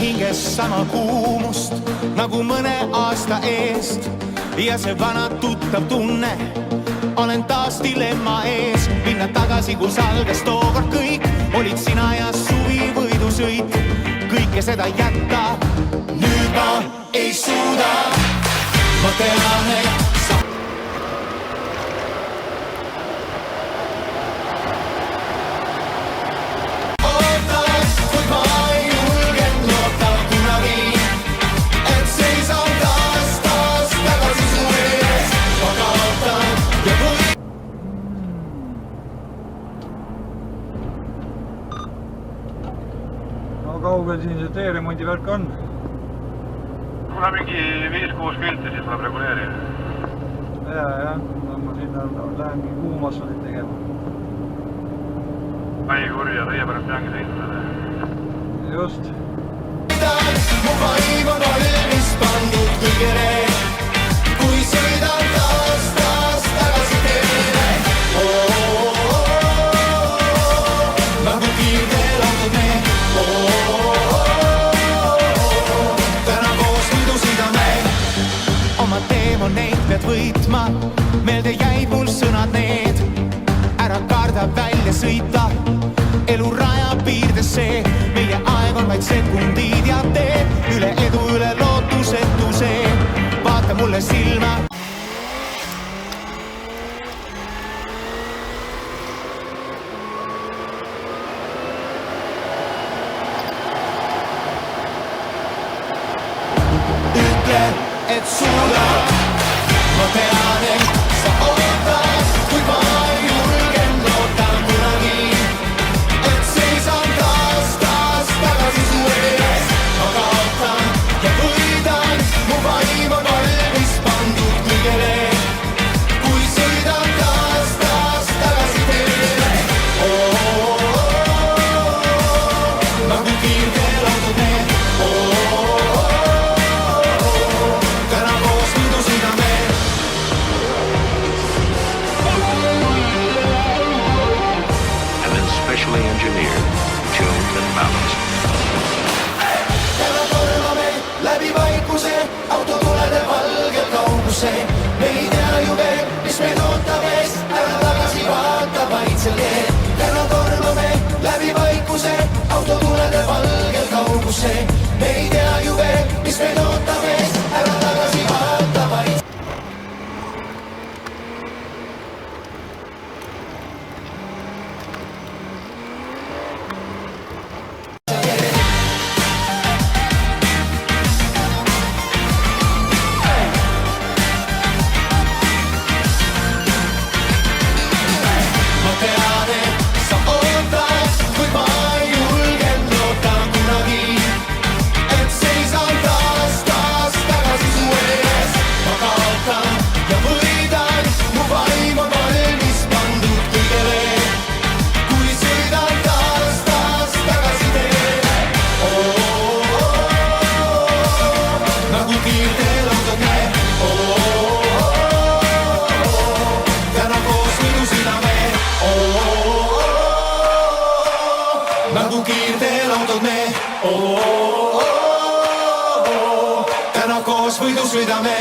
hinges sama kuumust nagu mõne aasta eest ja see vana tuttav tunne, olen taas dilemma ees. Minna tagasi, kus algas tookord kõik, olid sina ja suvi võidusõit. Kõike seda jätta, nüüd ma ei suuda. Ma tean, et sa kaugel siin see teeremondi värk on? Kuna mingi 5-6 kilti, siis tuleb reguleerida. Jah, ma sinna lähen mingi kuumasvalit tegema. Ai kurja, teie pärast peangi sõitma. Just. Mu vaim on valmis pandud kõigele, kui sõidan taas tagasi teele. Nagu kiirteel autod me, täna koos võidusida me. Oma teemoneid pead võitma, meelde jäid mul sõnad need. Ära karda välja sõita, elu rajab piirdesse. Meie aeg on vaid sekundid ja teed üle edu, üle lootusetuse. Vaata mulle silma. Ütle, et suuda, ma tean, et sa ootad, kui ma julgen loota kunagi, et seisan taas tagasi su ees. Ma kaotan ja võidan, mu vaim on valmis pandud kõigele, kui sõidan taas tagasi teele. Nagu kiirteel autod me, täna koos võidusida me. And then specially engineered, tuned and balanced. Täna tormame läbi vaikuse, autotulede valgel kauguse. Me ei tea ju veel, mis meid ootab ees, ära tagasi vaata vaid sel teel. Täna tormame läbi vaikuse, autotulede valgel kauguse. Me ei tea ju veel, mis meid ootab ees, ära tagasi vaata vaid. Ma tean, et sa ootad, kui ma julgen loota kunagi, et seisan taas tagasi su ees. Ma kaotan ja võidan, mu vaim on valmis pandud kõigele, kui sõidan taas tagasi teele. Nagu kiirteel autod me, täna koos võidusida me. Nagu kiirteel autod me, täna koos võidusõida me.